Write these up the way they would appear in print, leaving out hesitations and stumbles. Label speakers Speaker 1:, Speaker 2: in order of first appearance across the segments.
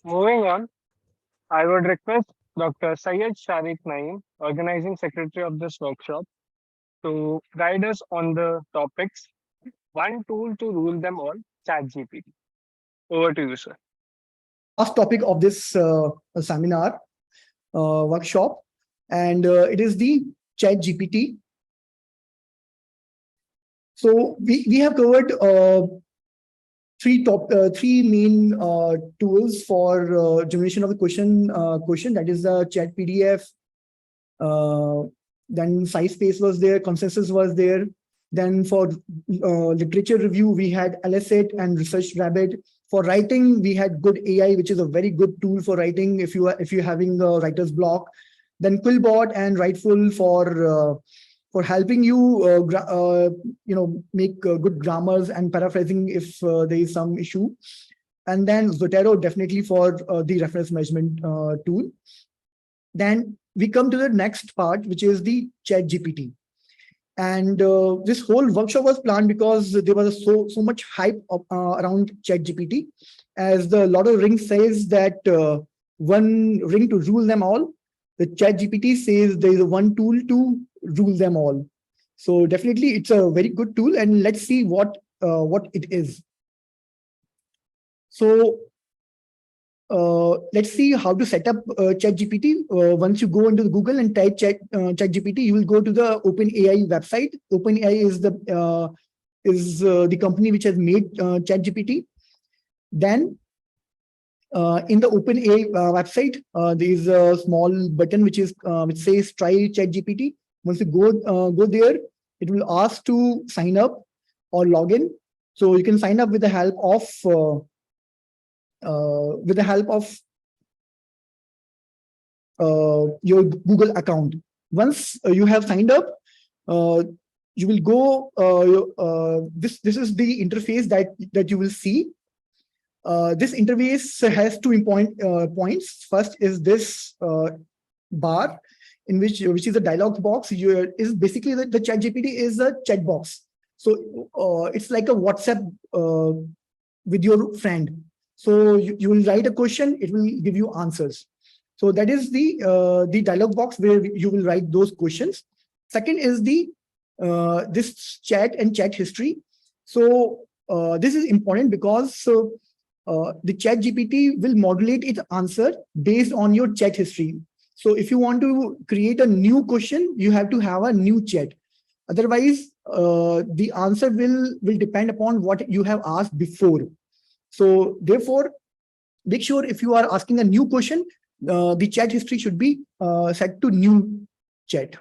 Speaker 1: Moving on, I would request Dr. Syed Shariq Naeem, organizing secretary of this workshop, to guide us on the topics one tool to rule them all, ChatGPT. Over to you, sir.
Speaker 2: The last topic of this seminar workshop, and it is the Chat GPT. So we have covered three main tools for generation of the question, that is the Chat PDF. Then SciSpace was there, Consensus was there. Then for literature review, we had LSAT and Research Rabbit. For writing, we had Good AI, which is a very good tool for writing if you're having a writer's block. Then Quillbot and Writeful for helping you make good grammars and paraphrasing if there is some issue. And then Zotero definitely for the reference management tool. Then we come to the next part, which is the Chat GPT. And this whole workshop was planned because there was so much hype around ChatGPT, as the Lord of the Rings says that one ring to rule them all. The ChatGPT says there is one tool to rule them all. So definitely, it's a very good tool, and let's see what it is. So let's see how to set up ChatGPT. Once you go into Google and type ChatGPT, you will go to the OpenAI website. OpenAI is the company which has made ChatGPT. Then in the OpenAI website, there is a small button which says try ChatGPT. Once you go there, it will ask to sign up or log in. So you can sign up with the help of your Google account. Once you have signed up, you will go. This is the interface that you will see. This interface has two points. First is this bar, which is a dialog box. Is basically the ChatGPT is a chat box. So it's like a WhatsApp with your friend. So you will write a question, it will give you answers. So that is the dialog box where you will write those questions. Second is this chat and chat history. So this is important because the Chat GPT will modulate its answer based on your chat history. So if you want to create a new question, you have to have a new chat. Otherwise, the answer will depend upon what you have asked before. So therefore, make sure if you are asking a new question, the chat history should be set to new chat.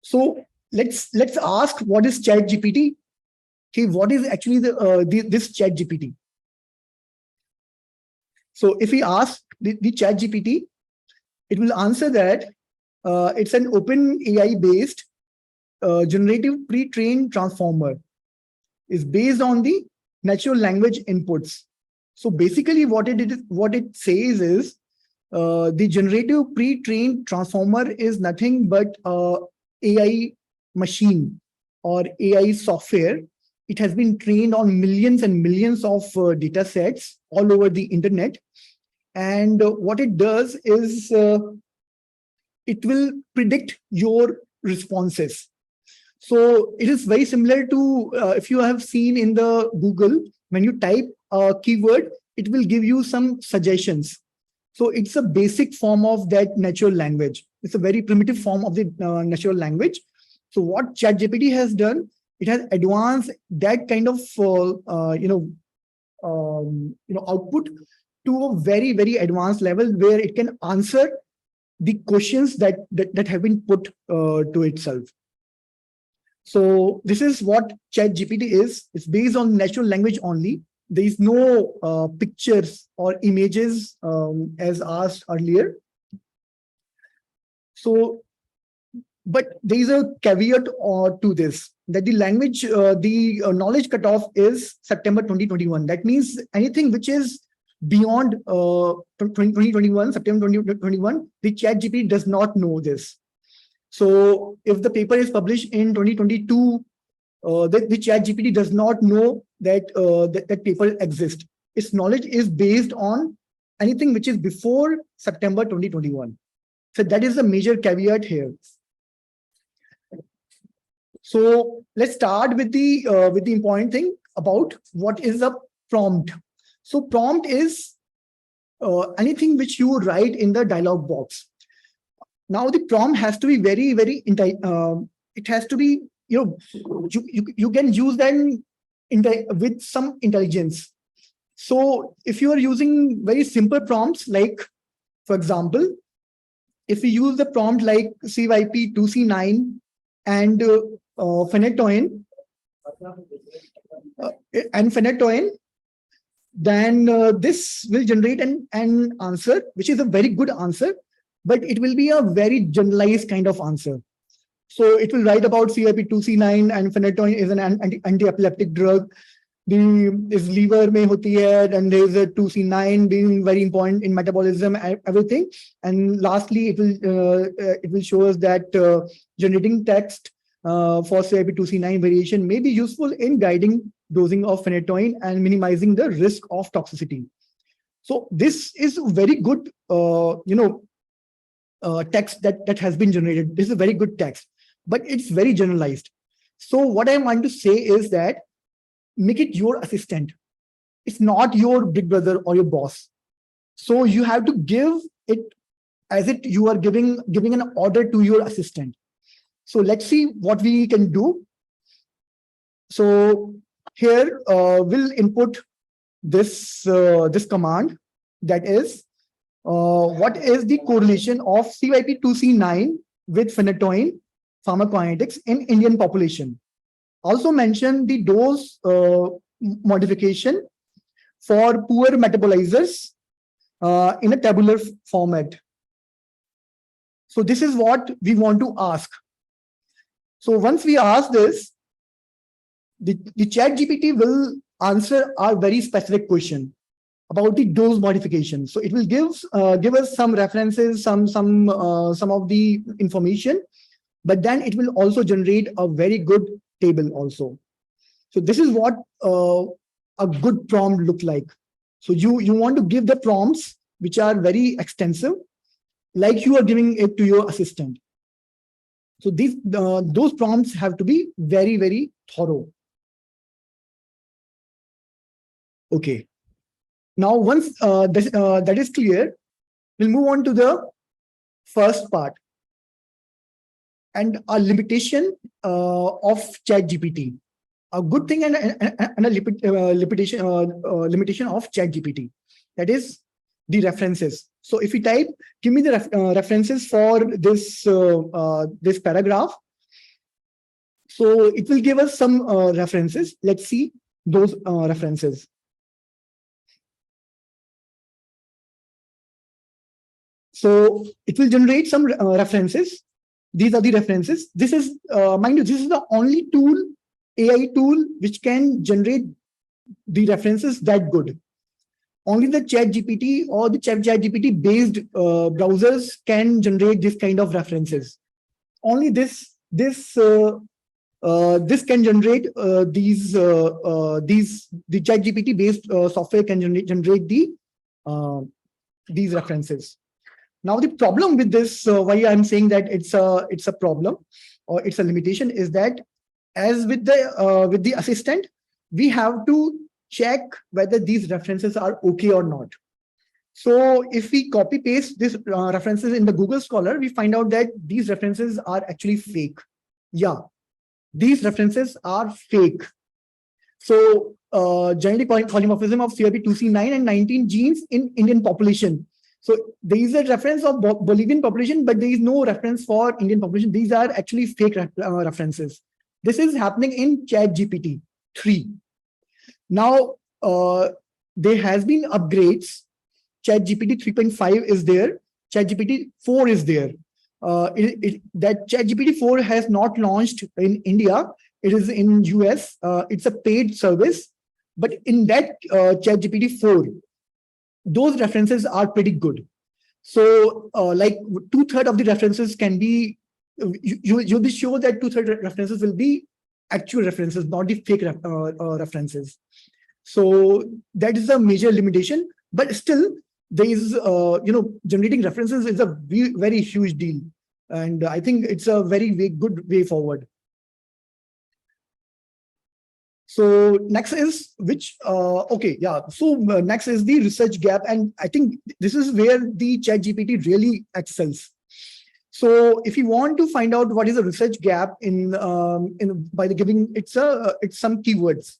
Speaker 2: So let's ask what is Chat GPT. Okay, what is actually this Chat GPT? So if we ask the Chat GPT, it will answer that it's an open AI based generative pre-trained transformer. Is based on the natural language inputs. So basically what it says is the generative pre-trained transformer is nothing but AI machine or AI software. It has been trained on millions and millions of data sets all over the internet. And what it does is it will predict your responses. So it is very similar to if you have seen in the Google, when you type a keyword, it will give you some suggestions. So it's a basic form of that natural language. It's a very primitive form of the natural language. So what ChatGPT has done, it has advanced that kind of output to a very, very advanced level where it can answer the questions that have been put to itself. So this is what ChatGPT is. It's based on natural language only. There is no pictures or images as asked earlier. So, but there is a caveat to this, that the language, the knowledge cutoff is September 2021. That means anything which is beyond 2021, September 2021, the ChatGPT does not know this. So if the paper is published in 2022, the chat GPT does not know that people exist. Its knowledge is based on anything which is before September 2021. So that is the major caveat here. So let's start with the important thing about what is a prompt. So prompt is anything which you write in the dialog box. Now the prompt has to be very, very, it has to be, you can use them with some intelligence. So if you are using very simple prompts, like, for example, if we use the prompt like CYP2C9 and phenytoin, then this will generate an answer, which is a very good answer, but it will be a very generalized kind of answer. So it will write about CYP2C9 and phenytoin is an anti-epileptic drug. Is liver mein hoti hai, and there is a 2C9 being very important in metabolism, everything. And lastly, it will show us that generating text for CYP2C9 variation may be useful in guiding dosing of phenytoin and minimizing the risk of toxicity. So this is very good, text that has been generated. This is a very good text, but it's very generalized. So what I want to say is that make it your assistant. It's not your big brother or your boss. So you have to give it as it you are giving an order to your assistant. So let's see what we can do. So here we'll input this command, that is what is the correlation of CYP2C9 with phenytoin pharmacokinetics in Indian population. Also mention the dose modification for poor metabolizers in a tabular format. So this is what we want to ask. So once we ask this, the chat GPT will answer our very specific question about the dose modification. So it will give us some references, some of the information, but then it will also generate a very good table also. So this is what a good prompt look like. So you want to give the prompts which are very extensive, like you are giving it to your assistant. So those prompts have to be very, very thorough. Okay. Now once that is clear, we'll move on to the first part and a limitation of ChatGPT. A good thing and a limitation of ChatGPT, that is the references. So if we type, give me the references for this paragraph. So it will give us some references. Let's see those references. So it will generate some references. These are the references. This is, mind you, this is the only tool, AI tool, which can generate the references that good. Only the ChatGPT or the ChatGPT based browsers can generate this kind of references. Only this can generate the ChatGPT based software can generate these references. Now the problem with this, why I'm saying that it's a problem or it's a limitation, is that as with the assistant, we have to check whether these references are okay or not. So if we copy paste these references in the Google Scholar, we find out that these references are actually fake. Yeah, these references are fake. So genetic polymorphism of CYP2C9 and 19 genes in Indian population. So there is a reference of Bolivian population, but there is no reference for Indian population. These are actually fake references. This is happening in ChatGPT 3. Now, there has been upgrades. ChatGPT 3.5 is there. ChatGPT 4 is there. That ChatGPT 4 has not launched in India. It is in US. It's a paid service. But in that ChatGPT 4, those references are pretty good. So like 2/3 of the references can be, you'll be sure that 2/3 references will be actual references, not the fake references. So that is a major limitation. But still, there is generating references is a very huge deal, and I think it's a very good way forward. So next is next is the research gap, and I think this is where the ChatGPT really excels. So if you want to find out what is a research gap in by the giving it's some keywords.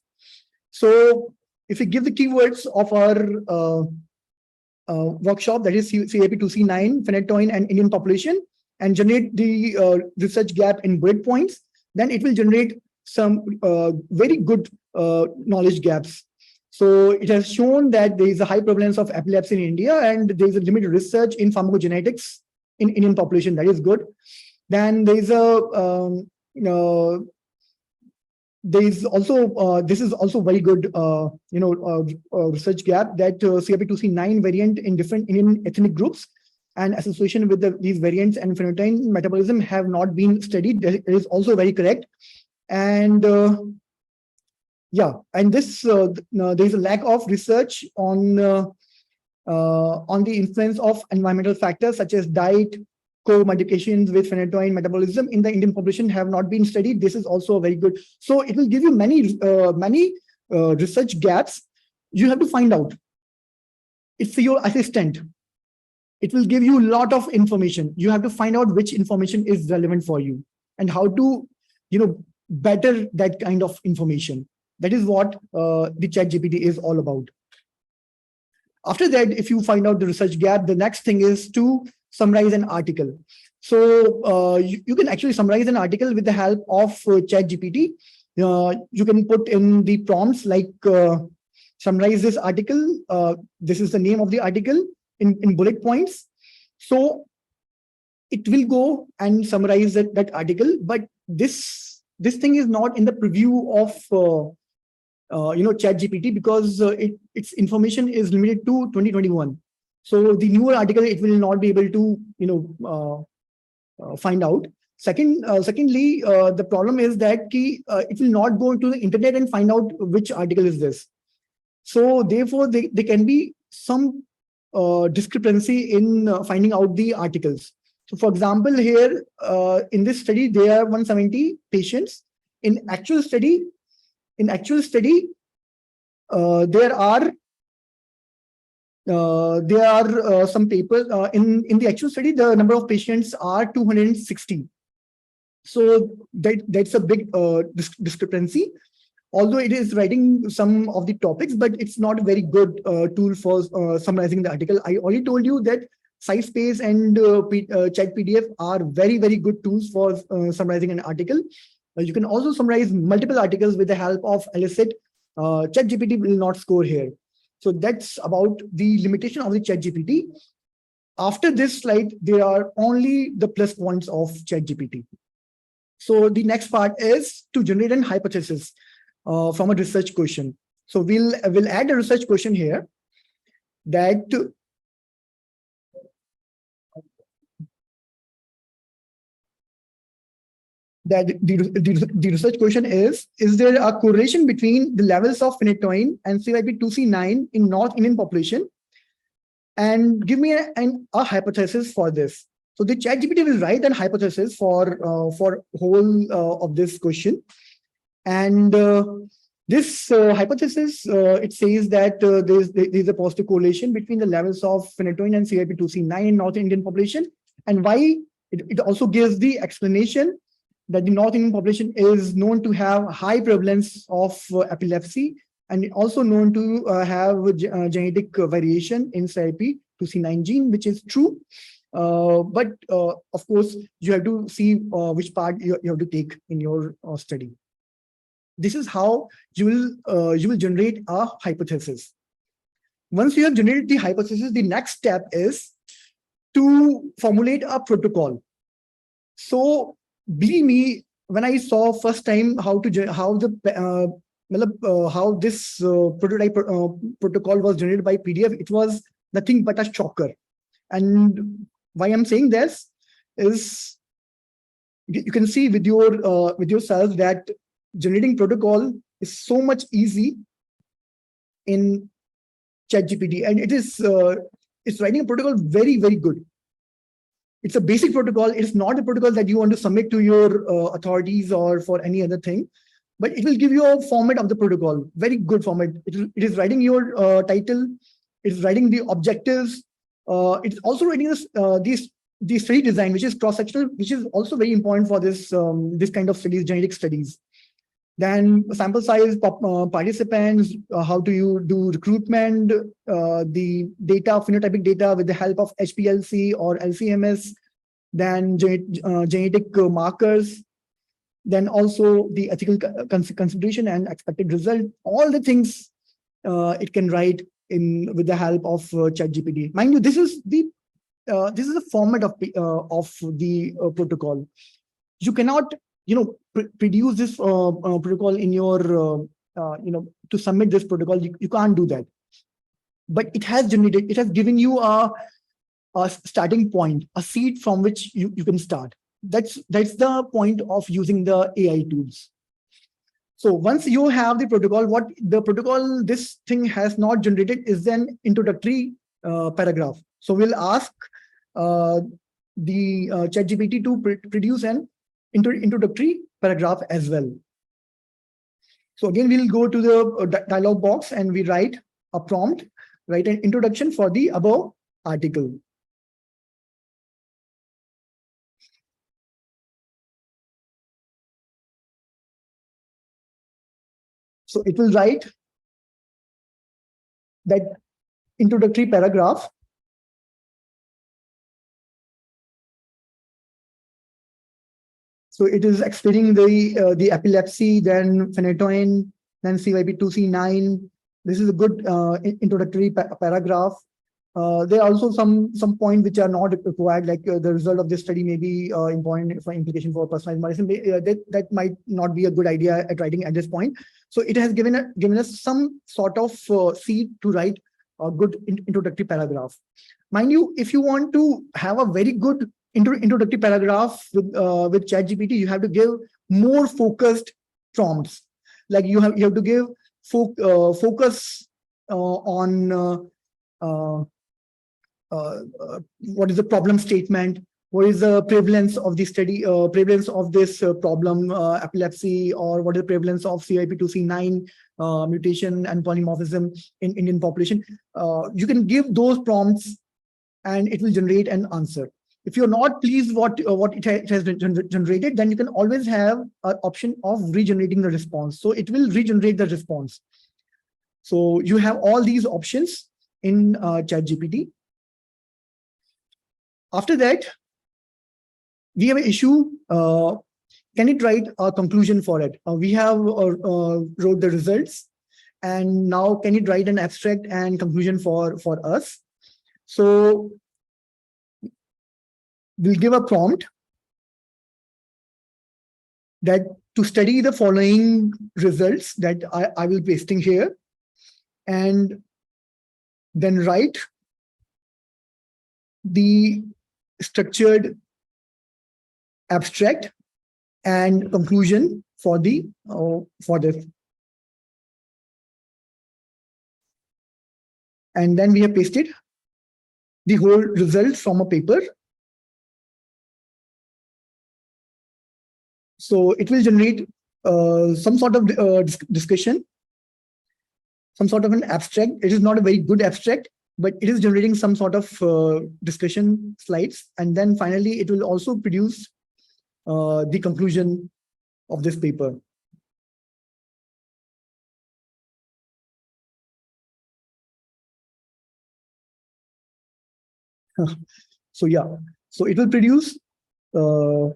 Speaker 2: So if we give the keywords of our workshop, that is CAP2C9, phenytoin and Indian population, and generate the research gap in bullet points, then it will generate some very good knowledge gaps. So it has shown that there is a high prevalence of epilepsy in India, and there is a limited research in pharmacogenetics in Indian population. That is good. Then there is also this is also very good research gap, that CAP2C9 variant in different Indian ethnic groups and association with these variants and phenytoin metabolism have not been studied. It is also very correct. And this there is a lack of research on the influence of environmental factors such as diet, co-medications with phenytoin metabolism in the Indian population have not been studied. This is also very good. So it will give you many research gaps. You have to find out. It's your assistant. It will give you a lot of information. You have to find out which information is relevant for you and how to, better that kind of information. That is what the ChatGPT is all about. After that, if you find out the research gap, the next thing is to summarize an article. So you can actually summarize an article with the help of ChatGPT. You can put in the prompts like summarize this article. This is the name of the article in bullet points. So it will go and summarize that article. But this thing is not in the preview of ChatGPT, because its information is limited to 2021. So the newer article, it will not be able to find out. Secondly, the problem is that it will not go into the internet and find out which article is this. So therefore, there can be some discrepancy in finding out the articles. So for example, here in this study, there are 170 patients. In actual study, there are some papers in the actual study. The number of patients are 260. So that's a big discrepancy. Although it is writing some of the topics, but it's not a very good tool for summarizing the article. I already told you that SciSpace and Chat PDF are very good tools for summarizing an article. You can also summarize multiple articles with the help of Elicit. ChatGPT will not score here. So that's about the limitation of the ChatGPT. After this slide, there are only the plus points of ChatGPT. So the next part is to generate an hypothesis from a research question. So we'll add a research question here that the research question is there a correlation between the levels of phenytoin and CYP2C9 in North Indian population? And give me a hypothesis for this. So the ChatGPT will write an hypothesis for whole of this question. And this hypothesis, it says that there's a positive correlation between the levels of phenytoin and CYP2C9 in North Indian population. And why it also gives the explanation that the North Indian population is known to have high prevalence of epilepsy, and also known to have genetic variation in CYP2C9 gene, which is true. But of course, you have to see which part you have to take in your study. This is how you will generate a hypothesis. Once you have generated the hypothesis, the next step is to formulate a protocol. So believe me, when I saw first time how this prototype protocol was generated by PDF, it was nothing but a shocker. And why I'm saying this is you can see with yourself that generating protocol is so much easy in ChatGPT, and it's writing a protocol very, very good. It's a basic protocol. It's not a protocol that you want to submit to your authorities or for any other thing, but it will give you a format of the protocol, very good format. It is writing your title, it's writing the objectives, it's also writing the study design, which is cross-sectional, which is also very important for this kind of studies, genetic studies. Then sample size, participants, how do you do recruitment, the data, phenotypic data with the help of HPLC or LCMS, then genetic markers, then also the ethical consideration and expected result, all the things it can write in with the help of ChatGPT. Mind you, this is the format of the protocol. You cannot produce this protocol in your to submit this protocol. You can't do that, but it has given you a starting point, a seed from which you can start. That's the point of using the AI tools. So once you have the protocol, what the protocol this thing has not generated is an introductory paragraph. So we'll ask the ChatGPT to produce an introductory paragraph as well. So again, we'll go to the dialog box and we write a prompt, write an introduction for the above article. So it will write that introductory paragraph. So it is explaining the epilepsy, then phenytoin, then CYP2C9. This is a good introductory paragraph. There are also some points which are not required, like the result of this study may be important for implication for personalized medicine. That might not be a good idea at writing at this point. So it has given us some sort of seed to write a good introductory paragraph. Mind you, if you want to have a very good introductory paragraph with ChatGPT, you have to give more focused prompts. Like you have to give focus on what is the problem statement, what is the prevalence of the study, prevalence of this problem, epilepsy, or what is the prevalence of CYP2C9 mutation and polymorphism in Indian population. You can give those prompts and it will generate an answer. If you're not pleased what it has generated, then you can always have an option of regenerating the response. So it will regenerate the response. So you have all these options in ChatGPT. After that, we have an issue. Can it write a conclusion for it? We have wrote the results, and now can it write an abstract and conclusion for us? So we'll give a prompt that to study the following results that I will be pasting here, and then write the structured abstract and conclusion for this. And then we have pasted the whole result from a paper. So it will generate some sort of discussion, some sort of an abstract. It is not a very good abstract, but it is generating some sort of discussion slides. And then finally, it will also produce the conclusion of this paper. So yeah, so it will produce the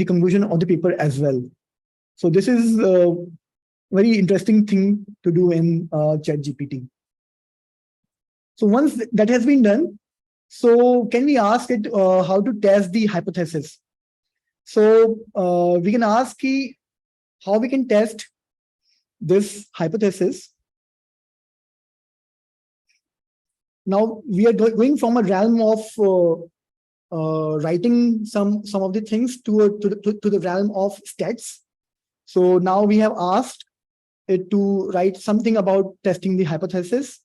Speaker 2: conclusion of the paper as well. So this is a very interesting thing to do in ChatGPT. So once that has been done, so can we ask it how to test the hypothesis? So we can ask how we can test this hypothesis. Now we are going from a realm of writing some of the things to the realm of stats. So now we have asked it to write something about testing the hypothesis.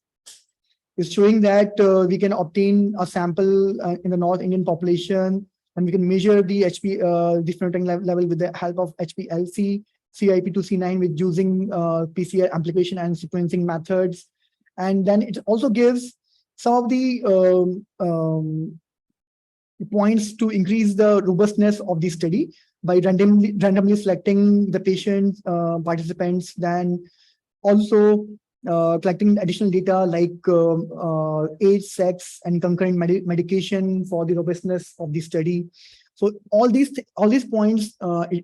Speaker 2: It's showing that we can obtain a sample in the North Indian population, and we can measure the the phenotypic level with the help of HPLC, CIP2C9 with using PCR amplification and sequencing methods. And then it also gives some of the points to increase the robustness of the study by randomly selecting the patient participants, then also collecting additional data like age, sex, and concurrent medication for the robustness of the study. So all these points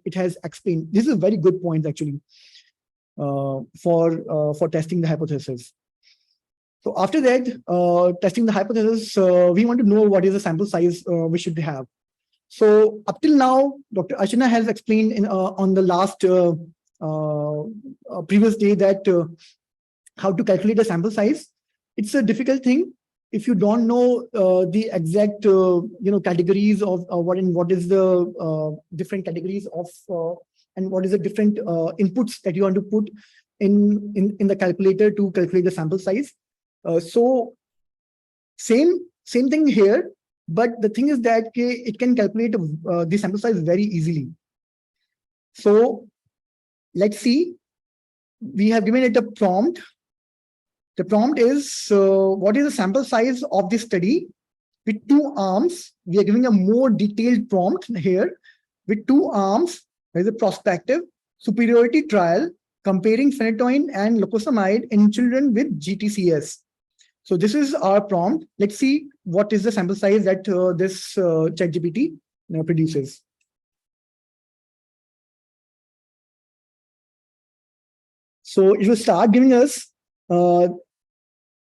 Speaker 2: it has explained. This is a very good point actually for testing the hypothesis. So after that, testing the hypothesis, we want to know what is the sample size we should have. So up till now, Dr. Ashina has explained on the last previous day that how to calculate the sample size. It's a difficult thing if you don't know the exact categories of what is the different categories of and what is the different inputs that you want to put in the calculator to calculate the sample size. So same thing here, but the thing is that it can calculate the sample size very easily. So let's see. We have given it a prompt. The prompt is what is the sample size of this study with 2 arms. We are giving a more detailed prompt here with 2 arms. There is a prospective superiority trial comparing phenytoin and lacosamide in children with GTCS. So this is our prompt. Let's see what is the sample size that this ChatGPT produces. So it will start giving us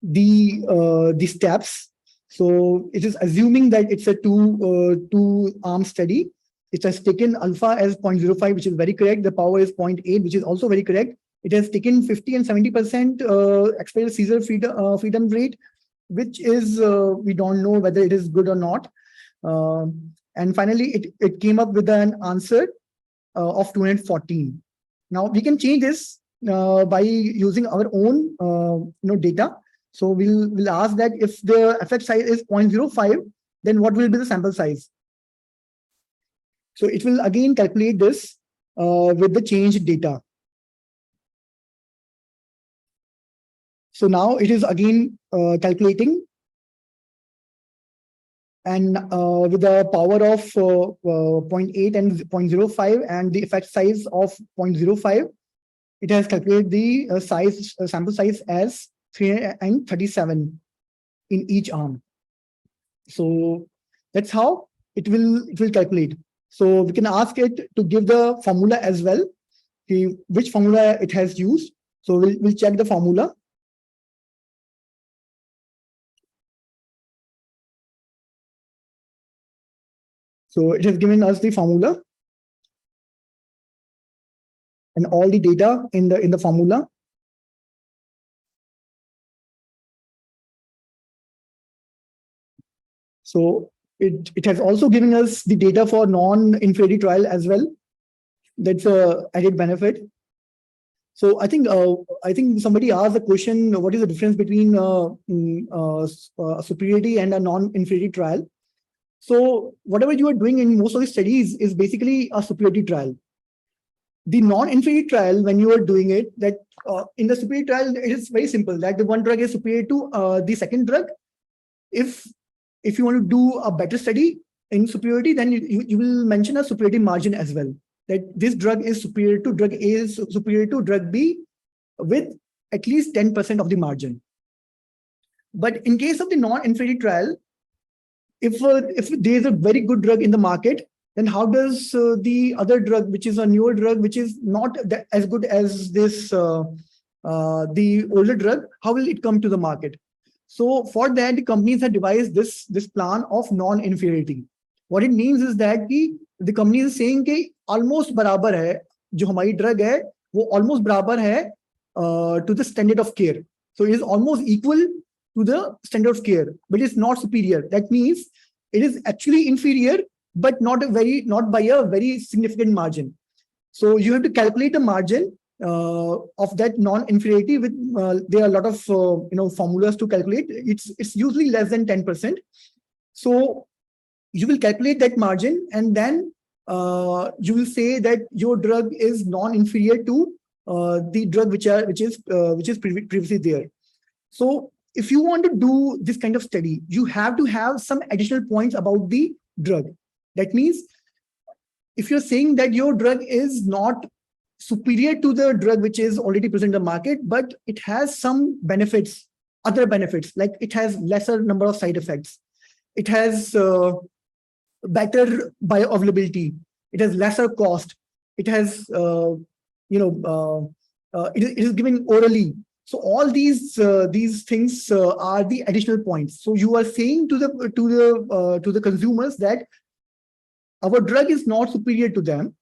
Speaker 2: the steps. So it is assuming that it's a two arm study. It has taken alpha as 0.05, which is very correct. The power is 0.8, which is also very correct. It has taken 50 and 70% expected seizure freedom rate, which is we don't know whether it is good or not. And finally, it came up with an answer of 214. Now we can change this by using our own data. So we'll ask that if the effect size is 0.05, then what will be the sample size? So it will again calculate this with the changed data. So now it is again calculating, and with a power of 0.8 and 0.05 and the effect size of 0.05, it has calculated the sample size as 337 in each arm. So that's how it will calculate. So we can ask it to give the formula as well, which formula it has used. So we'll check the formula. So it has given us the formula and all the data in the formula. So it has also given us the data for non-inferiority trial as well. That's a added benefit. So I think somebody asked the question: what is the difference between superiority and a non-inferiority trial? So whatever you are doing in most of the studies is basically a superiority trial. The non-inferiority trial, when you are doing it, that in the superiority trial, it is very simple that the one drug is superior to the second drug. If you want to do a better study in superiority, then you will mention a superiority margin as well. That this drug is superior to drug A, is superior to drug B with at least 10% of the margin. But in case of the non-inferiority trial, if there is a very good drug in the market, then how does the other drug, which is a newer drug, which is not as good as this the older drug, how will it come to the market? So for that, the companies have devised this plan of non-inferiority. What it means is that the company is saying कि almost बराबर है, जो हमारी drug है, वो almost बराबर है to the standard of care. So it is almost equal to the standard of care, but it's not superior. That means it is actually inferior, but not by a very significant margin. So you have to calculate the margin of that non-inferiority with there are a lot of formulas to calculate. It's usually less than 10%. So you will calculate that margin, and then you will say that your drug is non-inferior to the drug which is previously there. So if you want to do this kind of study, you have to have some additional points about the drug. That means if you're saying that your drug is not superior to the drug which is already present in the market, but it has some benefits, other benefits, like it has lesser number of side effects, it has better bioavailability, it has lesser cost, it has it is given orally. So all these things are the additional points. So you are saying to the consumers that our drug is not superior to them,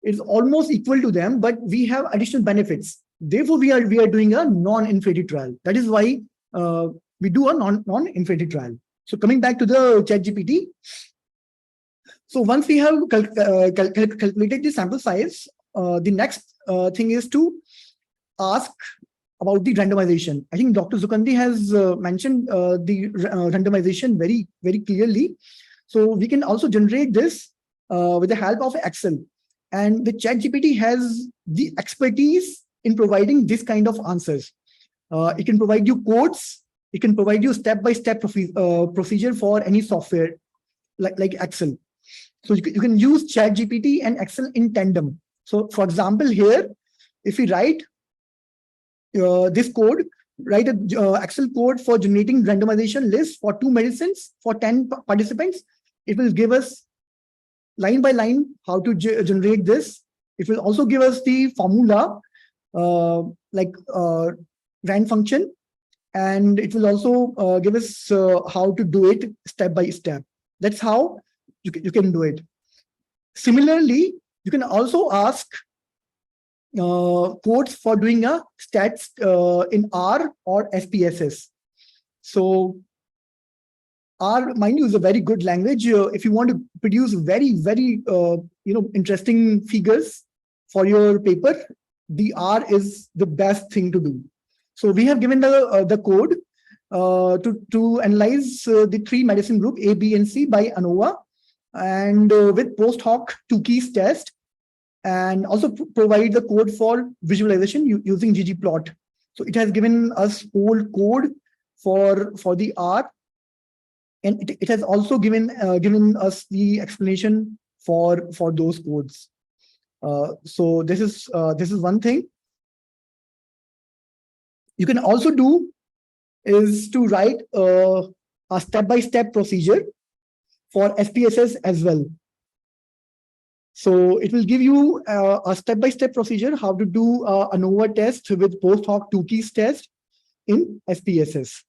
Speaker 2: it's almost equal to them, but we have additional benefits. Therefore, we are doing a non-inferiority trial. That is why we do a non-inferiority trial. So coming back to the ChatGPT. So once we have calculated the sample size, the next thing is to ask about the randomization. I think Dr. Zukandi has mentioned the randomization very, very clearly. So we can also generate this with the help of Excel. And the ChatGPT has the expertise in providing this kind of answers. It can provide you codes. It can provide you step-by-step procedure for any software like Excel. So you can use ChatGPT and Excel in tandem. So for example, here, if we write this code, write an Excel code for generating randomization list for 2 medicines for 10 participants, it will give us line by line how to generate this. It will also give us the formula like rand function, and it will also give us how to do it step by step. That's how you can do it. Similarly, you can also ask codes for doing a stats in R or SPSS. So R, mind you, is a very good language. If you want to produce very, very interesting figures for your paper, the R is the best thing to do. So we have given the code to analyze the 3 medicine group A, B, and C by ANOVA, and with post hoc 2 keys test, and also provide the code for visualization using ggplot. So it has given us whole code for the R, and it has also given us the explanation for those codes. So this is one thing. You can also do is to write a step-by-step procedure for SPSS as well. So it will give you a step-by-step procedure how to do a ANOVA test with post hoc 2 keys test in SPSS.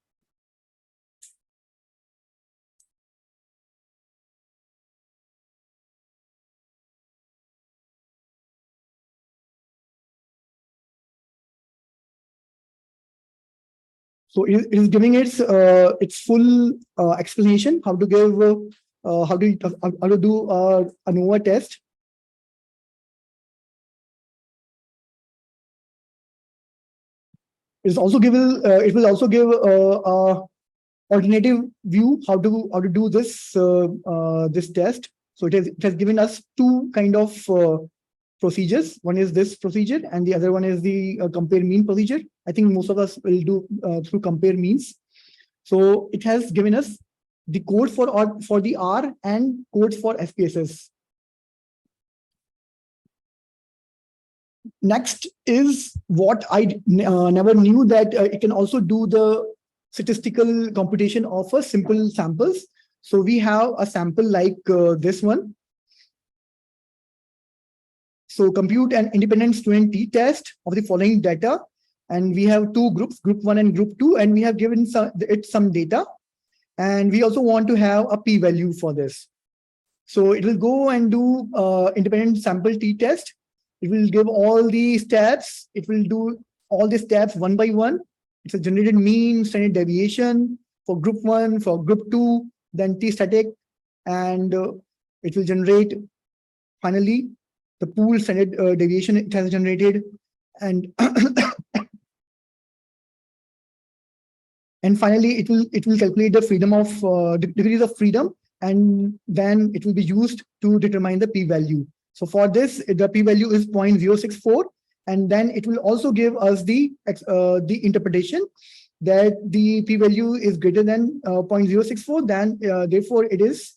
Speaker 2: So it is giving its full explanation how to give how to do ANOVA test. It will also give a alternative view how to do this this test. So it has given us 2 kind of procedures. One is this procedure, and the other one is the compare mean procedure. I think most of us will do through compare means. So it has given us the code for the R and codes for SPSS. Next is what I never knew, that it can also do the statistical computation of a simple samples. So we have a sample like this one. So compute an independent student t-test of the following data. And we have 2 groups, group 1 and group 2, and we have given it some data. And we also want to have a p-value for this. So it will go and do independent sample t-test. It will give all the stats. It will do all the stats one by one. It's a generated mean, standard deviation for group 1, for group 2, then t-static, and it will generate finally the pool standard deviation it has generated, and and finally it will calculate the freedom of degrees of freedom, and then it will be used to determine the p-value. So for this, the p-value is 0.064, and then it will also give us the interpretation that the p-value is greater than 0.064, then therefore it is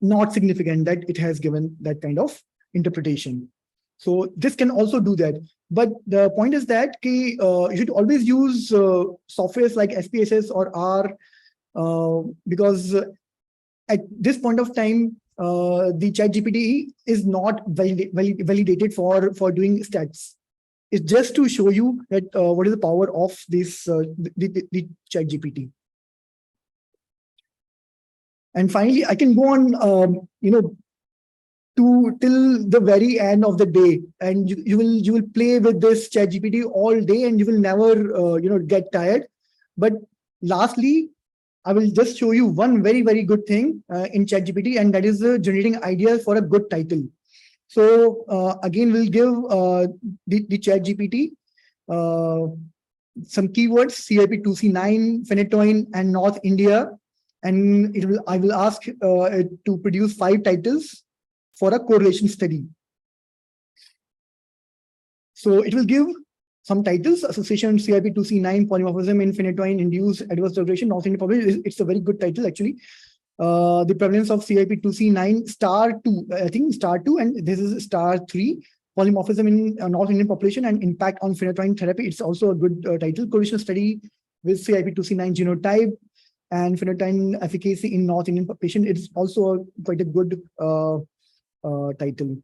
Speaker 2: not significant, that it has given that kind of interpretation. So this can also do that. But the point is that you should always use softwares like SPSS or R, because at this point of time, the ChatGPT is not validated for doing stats. It's just to show you that what is the power of this the ChatGPT. And finally, I can go on, till the very end of the day, and you will play with this ChatGPT all day, and you will never get tired. But lastly, I will just show you one very good thing in ChatGPT, and that is generating ideas for a good title. So again, we'll give the ChatGPT some keywords: CIP2C9, phenytoin, and North India, and I will ask it to produce 5 titles for a correlation study. So it will give some titles: association CIP2C9, polymorphism in phenytoin induced adverse degradation, North Indian population. It's a very good title actually. The prevalence of CIP2C9 *2, I think *2, and this is *3. Polymorphism in North Indian population and impact on phenytoin therapy. It's also a good title. Correlation study with CIP2C9 genotype and phenytoin efficacy in North Indian population. It's also quite a good title.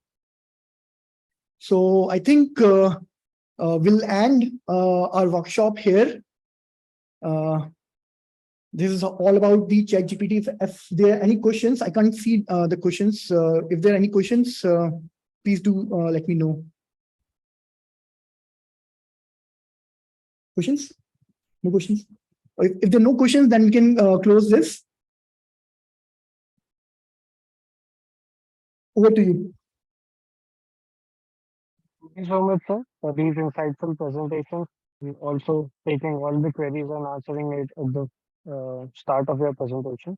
Speaker 2: So I think we'll end our workshop here. This is all about the ChatGPT. If there are any questions, I can't see the questions. If there are any questions, please do let me know. Questions? No questions? If there are no questions, then we can close this. Over to you.
Speaker 1: Thank you so much, sir, for these insightful presentations. And also taking all the queries and answering it at the start of your presentation.